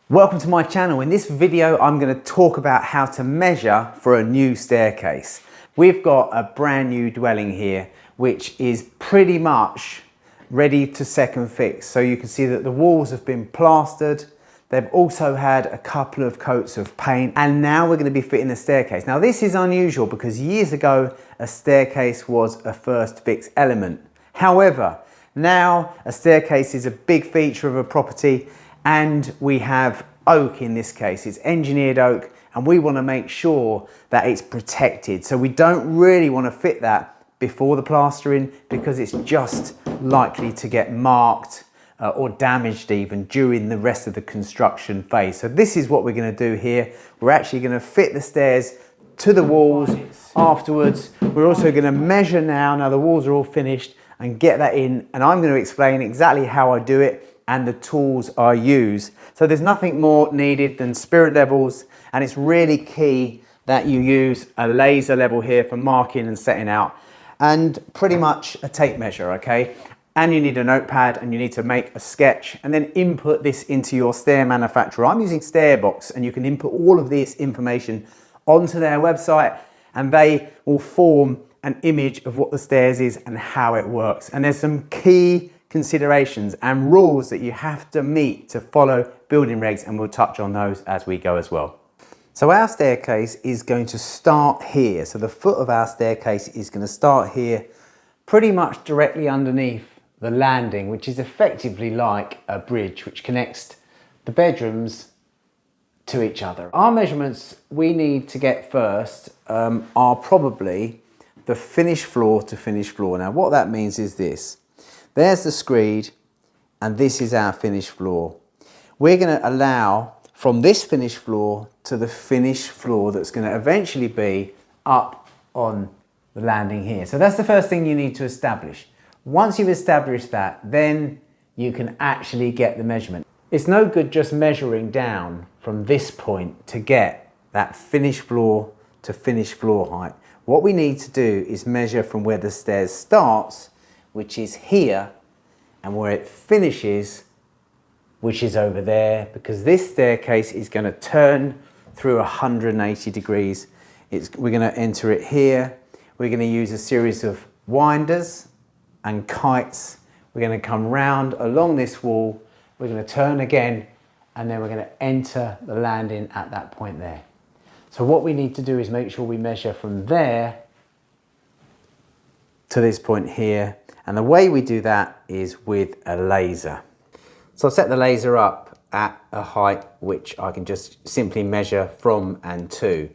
Welcome to my channel. In this video I'm going to talk about how to measure for a new staircase. We've got a brand new dwelling here which is pretty much ready to second fix. So you can see that the walls have been plastered. They've also had a couple of coats of paint, and now we're going to be fitting the staircase. Now this is unusual because years ago a staircase was a first fix element. However, now a staircase is a big feature of a property, and we have oak in this case. It's engineered oak, and we want to make sure that it's protected. So we don't really want to fit that before the plastering because it's just likely to get marked or damaged even during the rest of the construction phase. So this is what we're going to do here. We're actually going to fit the stairs to the walls afterwards. We're also going to measure now the walls are all finished, and get that in, and I'm going to explain exactly how I do it and the tools I use. So there's nothing more needed than spirit levels, and it's really key that you use a laser level here for marking and setting out, and pretty much a tape measure, okay? And you need a notepad, and you need to make a sketch and then input this into your stair manufacturer. I'm using Stairbox, and you can input all of this information onto their website and they will form an image of what the stairs is and how it works. And there's some key considerations and rules that you have to meet to follow building regs, and we'll touch on those as we go as well. So our staircase is going to start here. So the foot of our staircase is going to start here, pretty much directly underneath the landing, which is effectively like a bridge which connects the bedrooms to each other. Our measurements we need to get first are probably the finished floor to finished floor. Now what that means is this. There's the screed, and this is our finished floor. We're going to allow from this finished floor to the finished floor that's going to eventually be up on the landing here. So that's the first thing you need to establish. Once you've established that, then you can actually get the measurement. It's no good just measuring down from this point to get that finished floor to finished floor height. What we need to do is measure from where the stairs starts, which is here, and where it finishes, which is over there, because this staircase is going to turn through 180 degrees. We're going to enter it here. We're going to use a series of winders and kites. We're going to come round along this wall. We're going to turn again, and then we're going to enter the landing at that point there. So what we need to do is make sure we measure from there to this point here. And the way we do that is with a laser. So I'll set the laser up at a height which I can just simply measure from and to.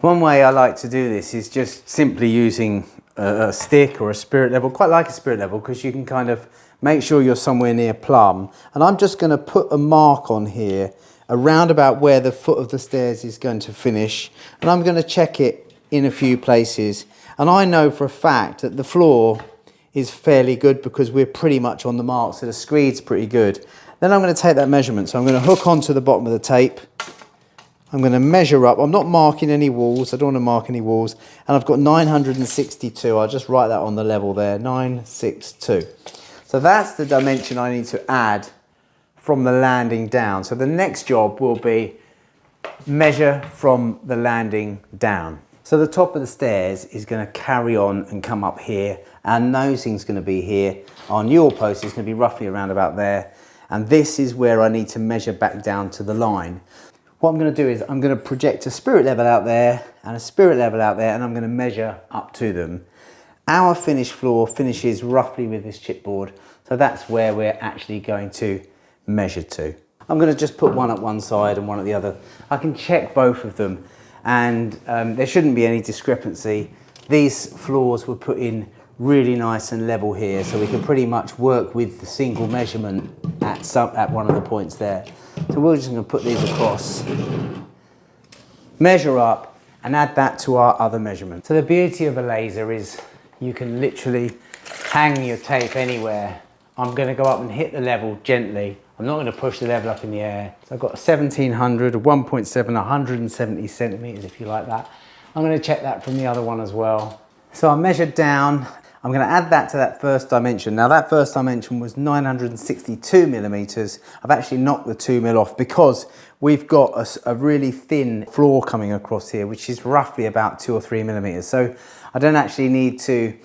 One way I like to do this is just simply using a stick or a spirit level, quite like a spirit level, because you can kind of make sure you're somewhere near plumb. And I'm just going to put a mark on here around about where the foot of the stairs is going to finish, and I'm going to check it in a few places. And I know for a fact that the floor is fairly good because we're pretty much on the mark, so the screed's pretty good. Then I'm going to take that measurement, so I'm going to hook onto the bottom of the tape. I'm going to measure up. I'm not marking any walls, I don't want to mark any walls, and I've got 962. I'll just write that on the level there, 962. So that's the dimension I need to add from the landing down. So the next job will be measure from the landing down. So the top of the stairs is going to carry on and come up here. Our nosing's going to be here. Our newel post is going to be roughly around about there. And this is where I need to measure back down to the line. What I'm going to do is I'm going to project a spirit level out there and a spirit level out there, and I'm going to measure up to them. Our finished floor finishes roughly with this chipboard. So that's where we're actually going to measure to. I'm going to just put one at one side and one at the other. I can check both of them, and there shouldn't be any discrepancy. These floors were put in really nice and level here, so we can pretty much work with the single measurement at one of the points there. So we're just going to put these across, measure up, and add that to our other measurement. So the beauty of a laser is you can literally hang your tape anywhere. I'm going to go up and hit the level gently. I'm not going to push the level up in the air. So I've got a 1700, a 1.7, 170 centimeters if you like that. I'm going to check that from the other one as well. So I measured down. I'm going to add that to that first dimension. Now that first dimension was 962 millimeters. I've actually knocked the 2 mil off because we've got a really thin floor coming across here, which is roughly about 2 or 3 millimeters. So I don't actually need to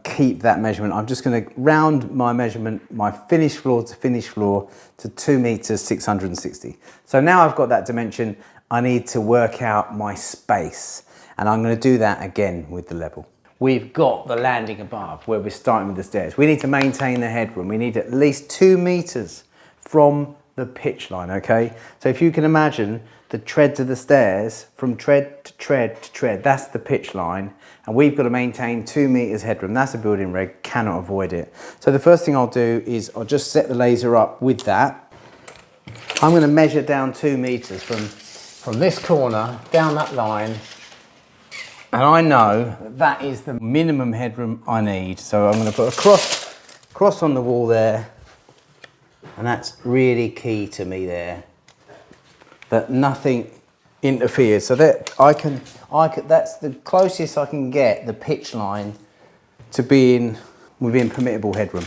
keep that measurement. I'm just going to round my measurement, my finished floor to 2 meters 660. So now I've got that dimension, I need to work out my space, and I'm going to do that again with the level. We've got the landing above where we're starting with the stairs. We need to maintain the headroom. We need at least 2 meters from the pitch line, okay? So if you can imagine the treads of the stairs from tread to tread to tread, that's the pitch line, and we've got to maintain 2 meters headroom. That's a building reg, cannot avoid it. So the first thing I'll do is I'll just set the laser up with that. I'm going to measure down 2 meters from this corner down that line, and I know that is the minimum headroom I need. So I'm going to put a cross on the wall there, and that's really key to me there, that nothing interferes. So that I can that's the closest I can get the pitch line to being within permissible headroom.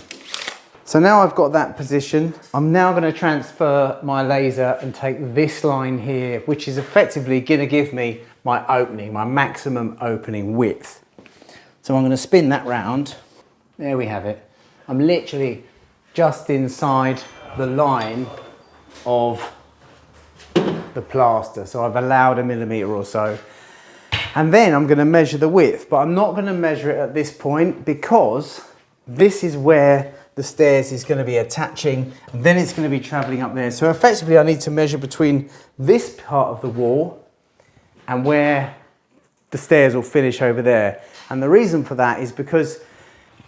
So now I've got that position, I'm now going to transfer my laser and take this line here, which is effectively going to give me my opening, my maximum opening width. So I'm going to spin that round. There we have it. I'm literally just inside the line of the plaster. So I've allowed a millimeter or so. And then I'm going to measure the width, but I'm not going to measure it at this point because this is where the stairs is going to be attaching, and then it's going to be traveling up there. So effectively I need to measure between this part of the wall and where the stairs will finish over there. And the reason for that is because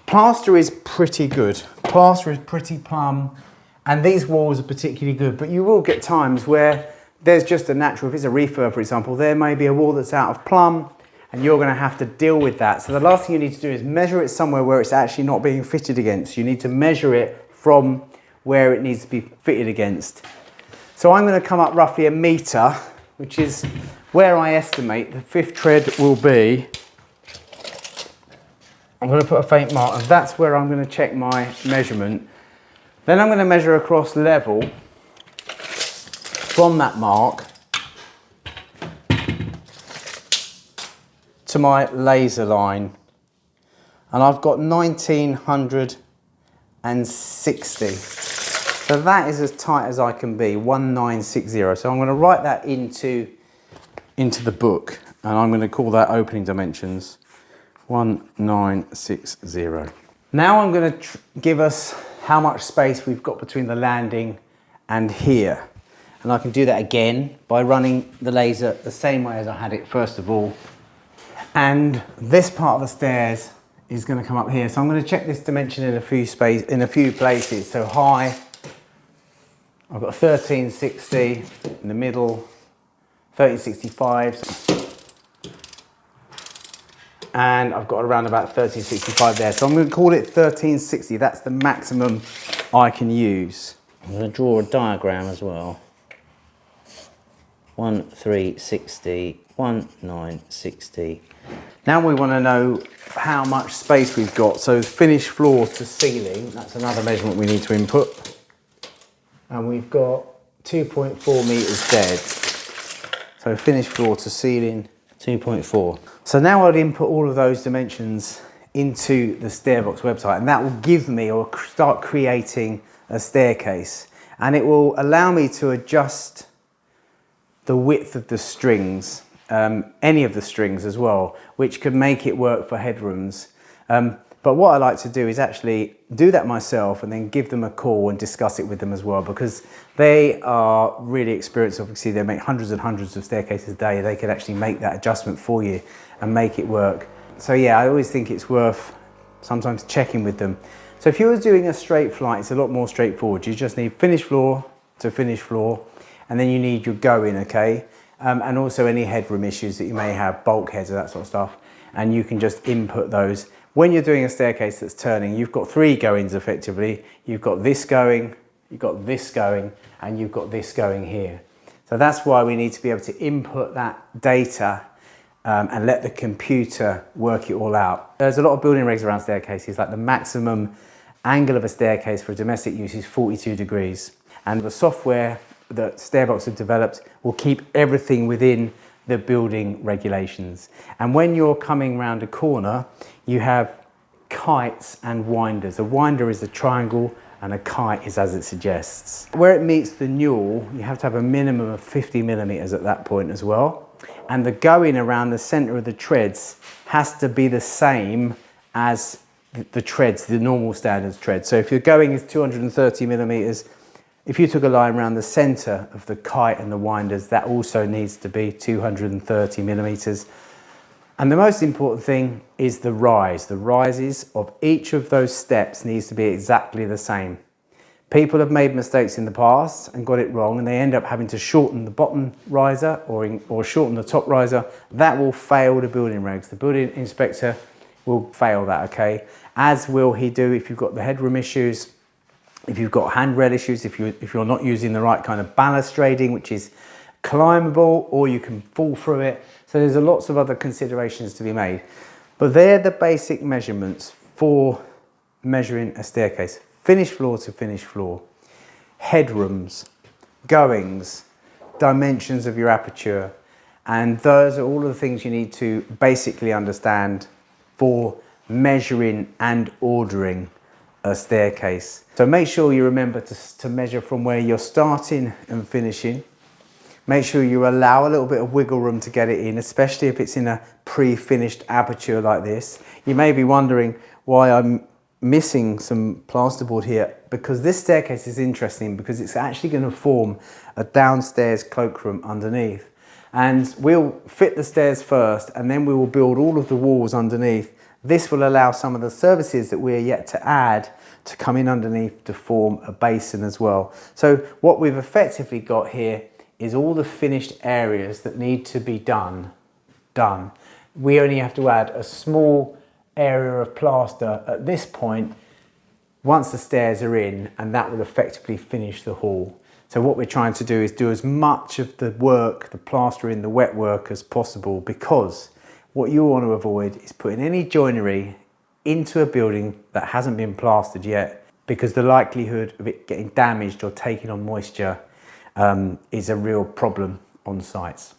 plaster is pretty good. Plaster is pretty plumb, and these walls are particularly good, but you will get times where there's just a natural, if it's a refurb for example, there may be a wall that's out of plumb, and you're going to have to deal with that. So the last thing you need to do is measure it somewhere where it's actually not being fitted against. You need to measure it from where it needs to be fitted against. So I'm going to come up roughly a meter, which is where I estimate the fifth tread will be. I'm going to put a faint mark, and that's where I'm going to check my measurement. Then I'm going to measure across level from that mark to my laser line, and I've got 1960. So that is as tight as I can be, 1960. So I'm going to write that into the book, and I'm going to call that opening dimensions 1960. Now I'm going to give us how much space we've got between the landing and here, and I can do that again by running the laser the same way as I had it first of all. And this part of the stairs is going to come up here. So I'm going to check this dimension in a few places. So high, I've got 1360 in the middle, 1365, and I've got around about 1365 there. So I'm going to call it 1360. That's the maximum I can use. I'm going to draw a diagram as well. 1360, 1960. Now we want to know how much space we've got. So finished floor to ceiling, that's another measurement we need to input. And we've got 2.4 meters dead. So finished floor to ceiling, 2.4. So now I'd input all of those dimensions into the Stairbox website, and that will give me, or start creating, a staircase. And it will allow me to adjust the width of the strings, any of the strings as well, which could make it work for headrooms. But what I like to do is actually do that myself and then give them a call and discuss it with them as well, because they are really experienced. Obviously they make hundreds and hundreds of staircases a day. They could actually make that adjustment for you and make it work. So yeah, I always think it's worth sometimes checking with them. So if you were doing a straight flight, it's a lot more straightforward. You just need finished floor to finished floor, and then you need your go-in, okay? And also any headroom issues that you may have, bulkheads or that sort of stuff, and you can just input those. When you're doing a staircase that's turning, you've got three go-ins effectively. You've got this going, you've got this going, and you've got this going here. So that's why we need to be able to input that data and let the computer work it all out. There's a lot of building regs around staircases, like the maximum angle of a staircase for domestic use is 42 degrees. And the software that Stairbox have developed will keep everything within the building regulations. And when you're coming round a corner, you have kites and winders. A winder is a triangle and a kite is as it suggests. Where it meets the newel, you have to have a minimum of 50 millimeters at that point as well. And the going around the center of the treads has to be the same as the treads, the normal standard treads. So if your going is 230 millimeters, if you took a line around the center of the kite and the winders, that also needs to be 230 millimeters. And the most important thing is the rise. The rises of each of those steps needs to be exactly the same. People have made mistakes in the past and got it wrong, and they end up having to shorten the bottom riser or shorten the top riser. That will fail the building regs. The building inspector will fail that, okay? As will he do if you've got the headroom issues, if you've got handrail issues, if you're not using the right kind of balustrading, which is climbable, or you can fall through it. So there's lots of other considerations to be made. But they're the basic measurements for measuring a staircase. Finished floor to finished floor, headrooms, goings, dimensions of your aperture, and those are all of the things you need to basically understand for measuring and ordering a staircase. So make sure you remember to measure from where you're starting and finishing. Make sure you allow a little bit of wiggle room to get it in, especially if it's in a pre-finished aperture like this. You may be wondering why I'm missing some plasterboard here, because this staircase is interesting because it's actually going to form a downstairs cloakroom underneath. And we'll fit the stairs first and then we will build all of the walls underneath. This will allow some of the services that we're yet to add to come in underneath to form a basin as well. So what we've effectively got here is all the finished areas that need to be done. We only have to add a small area of plaster at this point once the stairs are in, and that will effectively finish the hall. So what we're trying to do is do as much of the work, the plastering, the wet work as possible, because what you want to avoid is putting any joinery into a building that hasn't been plastered yet, because the likelihood of it getting damaged or taking on moisture is a real problem on sites.